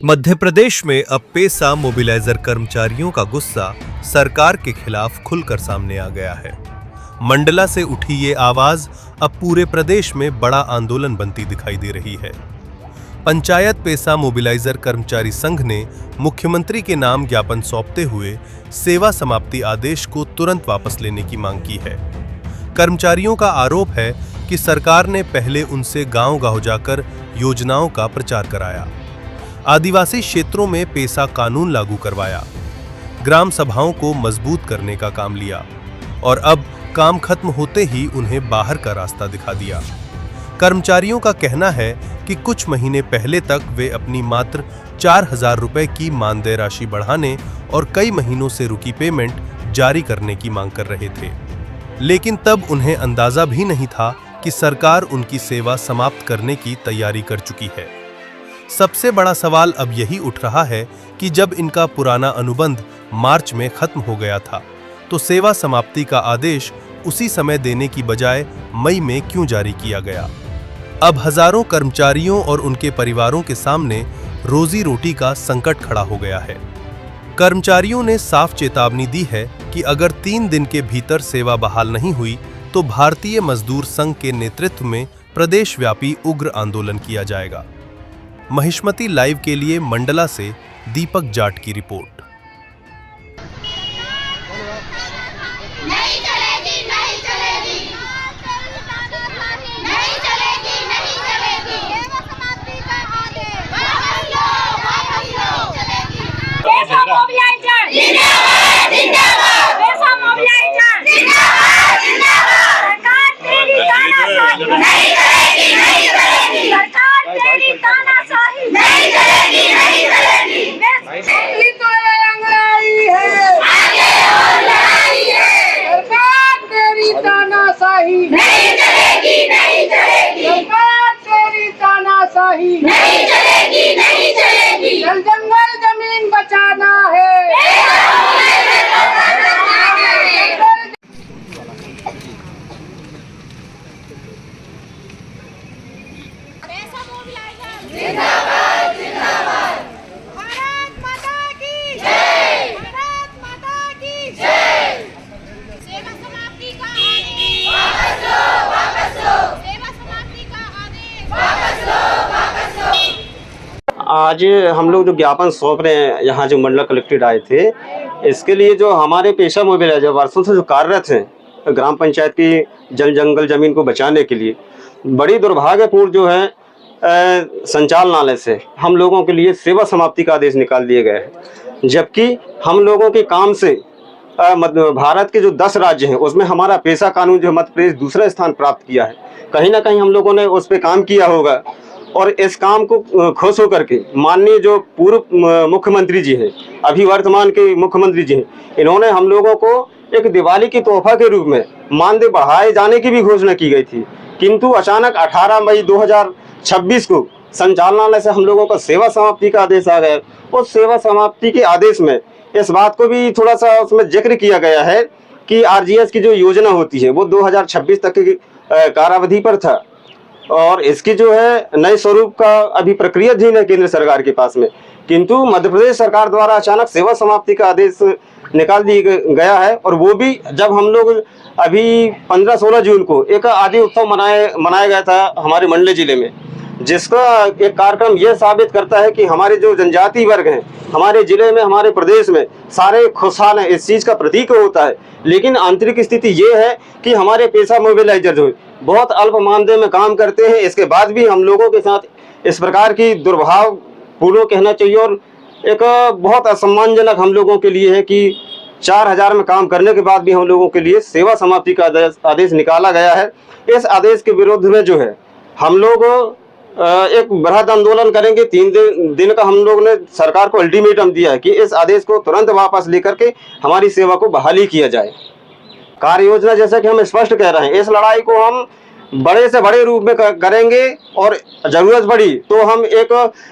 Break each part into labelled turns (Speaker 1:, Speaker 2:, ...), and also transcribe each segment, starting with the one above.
Speaker 1: मध्य प्रदेश में अब पेसा मोबिलाइजर कर्मचारियों का गुस्सा सरकार के खिलाफ खुलकर सामने आ गया है। मंडला से उठी ये आवाज अब पूरे प्रदेश में बड़ा आंदोलन बनती दिखाई दे रही है। पंचायत पेसा मोबिलाइजर कर्मचारी संघ ने मुख्यमंत्री के नाम ज्ञापन सौंपते हुए सेवा समाप्ति आदेश को तुरंत वापस लेने की मांग की है। कर्मचारियों का आरोप है कि सरकार ने पहले उनसे गांव-गांव जाकर योजनाओं का प्रचार कराया, आदिवासी क्षेत्रों में पेसा कानून लागू करवाया, ग्राम सभाओं को मजबूत करने का काम लिया और अब काम खत्म होते ही उन्हें बाहर का रास्ता दिखा दिया। कर्मचारियों का कहना है कि कुछ महीने पहले तक वे अपनी मात्र 4,000 रुपए की मानदेय राशि बढ़ाने और कई महीनों से रुकी पेमेंट जारी करने की मांग कर रहे थे, लेकिन तब उन्हें अंदाजा भी नहीं था कि सरकार उनकी सेवा समाप्त करने की तैयारी कर चुकी है। सबसे बड़ा सवाल अब यही उठ रहा है कि जब इनका पुराना अनुबंध मार्च में खत्म हो गया था, तो सेवा समाप्ति का आदेश उसी समय देने की बजाय मई में क्यों जारी किया गया। अब हजारों कर्मचारियों और उनके परिवारों के सामने रोजी रोटी का संकट खड़ा हो गया है। कर्मचारियों ने साफ चेतावनी दी है कि अगर 3 दिन के भीतर सेवा बहाल नहीं हुई तो भारतीय मजदूर संघ के नेतृत्व में प्रदेशव्यापी उग्र आंदोलन किया जाएगा। महिष्मती लाइव के लिए मंडला से दीपक जाट की रिपोर्ट।
Speaker 2: नहीं चलेगी, नहीं चलेगी, नहीं चलेगी, नहीं चलेगी। सेवा समाप्ति का आदेश वापस लो, वापस लो। पेसा मोबिलाइजर जिंदाबाद, जिंदाबाद। पेसा मोबिलाइजर जिंदाबाद, जिंदाबाद। सरकार तेरी तानाशाही नहीं करेगी, नहीं करेगी। सरकार तेरी तानाशाही नहीं करेगी, नहीं करेगी। दिल्ली तो अंग्रेजी है, आगे और लड़ाई है। सरकार तेरी तानाशाही नहीं चलेगी, नहीं चलेगी। सरकार तेरी तानाशाही नहीं चलेगी, नहीं चलेगी। जल जंगल जमीन बचाना है। जिंदाबाद, जिंदाबाद। भारत माता की जय, भारत माता की जय। सेवा समाप्ति का आदेश वापस लो, वापस लो। सेवा समाप्ति का आदेश वापस लो, वापस लो।
Speaker 3: आज हम लोग जो ज्ञापन सौंप रहे हैं, यहाँ जो मंडला कलेक्टेड आए थे, इसके लिए जो हमारे पेशा मोबिलाइजर वर्षों से जो कार्यरत हैं ग्राम पंचायत की जल जंगल जमीन को बचाने के लिए, बड़ी दुर्भाग्यपूर्ण जो है संचालनालय से हम लोगों के लिए सेवा समाप्ति का आदेश निकाल दिए गए हैं, जबकि हम लोगों के काम से भारत के जो 10 राज्य हैं उसमें हमारा पेशा कानून जो मध्य प्रदेश दूसरा स्थान प्राप्त किया है। कहीं ना कहीं हम लोगों ने उस पर काम किया होगा और इस काम को खुश होकर के माननीय जो पूर्व मुख्यमंत्री जी हैं, अभी वर्तमान के मुख्यमंत्री जी हैं, इन्होंने हम लोगों को एक दिवाली की तोहफा के रूप में मानदेय बढ़ाए जाने की भी घोषणा की गई थी, किंतु अचानक 18 मई 2026 को संचालनालय से हम लोगों का सेवा समाप्ति का आदेश आ गया। उस सेवा समाप्ति के आदेश में इस बात को भी थोड़ा सा उसमें जिक्र किया गया है कि आरजीएस की जो योजना होती है वो 2026 तक की कालावधि पर था और इसकी जो है नए स्वरूप का अभी प्रक्रिया भी है केंद्र सरकार के पास में, किंतु मध्य प्रदेश सरकार द्वारा अचानक सेवा समाप्ति का आदेश निकाल दिया गया है। और वो भी जब हम लोग अभी 15-16 जून को एक आदि उत्सव मनाया गया था हमारे मंडला जिले में, जिसका एक कार्यक्रम यह साबित करता है कि हमारे जो जनजाति वर्ग हैं हमारे जिले में, हमारे प्रदेश में सारे खुशहाल हैं, इस चीज़ का प्रतीक होता है। लेकिन आंतरिक स्थिति ये है कि हमारे पेशा मोबिलाइजर जो बहुत अल्प मानदेय में काम करते हैं, इसके बाद भी हम लोगों के साथ इस प्रकार की दुर्भावपूर्ण कहना चाहिए और एक बहुत असम्मानजनक हम लोगों के लिए है कि 4,000 में काम करने के बाद भी हम लोगों के लिए सेवा समाप्ति का आदेश निकाला गया है। इस आदेश के विरुद्ध में जो है हम लोग एक बृहद आंदोलन करेंगे। 3 दिन का हम लोग ने सरकार को अल्टीमेटम दिया है कि इस आदेश को तुरंत वापस लेकर के हमारी सेवा को बहाली किया जाए। कार्य योजना जैसा कि हम स्पष्ट कह रहे हैं, इस लड़ाई को हम बड़े से बड़े रूप में करेंगे और जरूरत पड़ी तो हम एक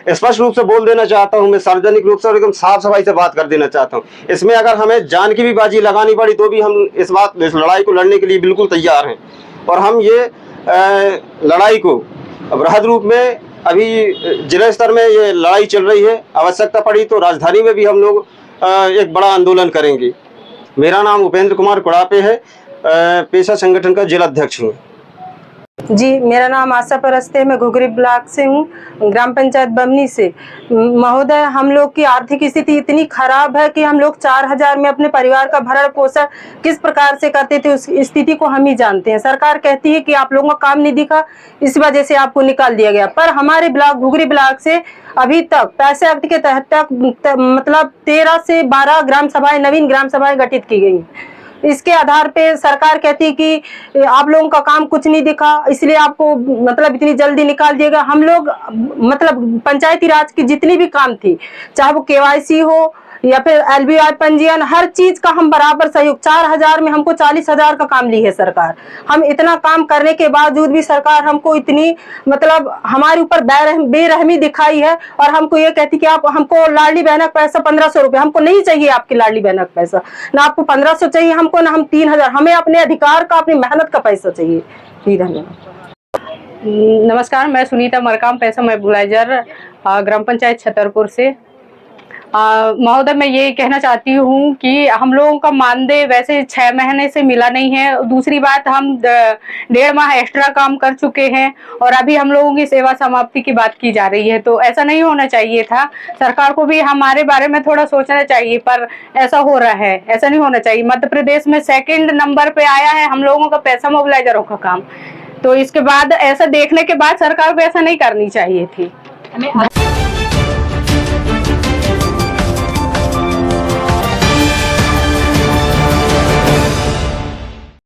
Speaker 3: स्पष्ट रूप से बोल देना चाहता हूं, मैं सार्वजनिक रूप से और एकदम साफ सफाई से बात कर देना चाहता हूं। इसमें अगर हमें जान की भी बाजी लगानी पड़ी तो भी हम इस लड़ाई को लड़ने के लिए बिल्कुल तैयार हैं और हम ये लड़ाई को बृहद रूप में अभी जिला स्तर में ये लड़ाई चल रही है, आवश्यकता पड़ी तो राजधानी में भी हम लोग एक बड़ा आंदोलन करेंगे। मेरा नाम उपेंद्र कुमार कुड़ापे है, पेशा संगठन का जिला अध्यक्ष हूँ।
Speaker 4: जी, मेरा नाम आशा परस्ते है, मैं घुघरी ब्लॉक से हूँ, ग्राम पंचायत बमनी से। महोदय, हम लोग की आर्थिक स्थिति इतनी खराब है कि हम लोग 4000 में अपने परिवार का भरण पोषण किस प्रकार से करते थे, उस स्थिति को हम ही जानते हैं। सरकार कहती है कि आप लोगों का काम नहीं दिखा, इस वजह से आपको निकाल दिया गया। पर हमारे ब्लॉक घुघरी ब्लॉक से अभी तक पैसे एक्ट के तहत मतलब 13 से 12 ग्राम सभाएं, नवीन ग्राम सभाएं गठित की गई। इसके आधार पे सरकार कहती है कि आप लोगों का काम कुछ नहीं दिखा, इसलिए आपको मतलब इतनी जल्दी निकाल दिएगा। हम लोग मतलब पंचायती राज की जितनी भी काम थी, चाहे वो केवाईसी हो या फिर LBI पंजीयन, हर चीज का हम बराबर सहयोग। 4000 में हमको 40,000 का काम ली है सरकार। हम इतना काम करने के बावजूद भी सरकार हमको इतनी मतलब हमारे ऊपर बेरहमी दिखाई है और हमको ये कहती कि आप हमको लाडली बहन का पैसा 1500 रुपये, हमको नहीं चाहिए आपकी लाडली बहन का पैसा, ना आपको 1500 चाहिए हमको, ना हम 3000। हमें अपने अधिकार का, अपनी मेहनत का पैसा चाहिए।
Speaker 5: नमस्कार, मैं सुनीता मरकाम, पैसा मोबिलाइजर, ग्राम पंचायत छतरपुर से। महोदय, मैं ये कहना चाहती हूँ कि हम लोगों का मानदेय वैसे 6 महीने से मिला नहीं है। दूसरी बात, हम 1.5 माह एक्स्ट्रा काम कर चुके हैं और अभी हम लोगों की सेवा समाप्ति की बात की जा रही है। तो ऐसा नहीं होना चाहिए था। सरकार को भी हमारे बारे में थोड़ा सोचना चाहिए, पर ऐसा हो रहा है। ऐसा नहीं होना चाहिए। मध्य प्रदेश में 2nd नंबर पे आया है हम लोगों का पैसा मोबिलाइजरों का काम। तो इसके बाद ऐसा देखने के बाद सरकार को ऐसा नहीं करनी चाहिए थी।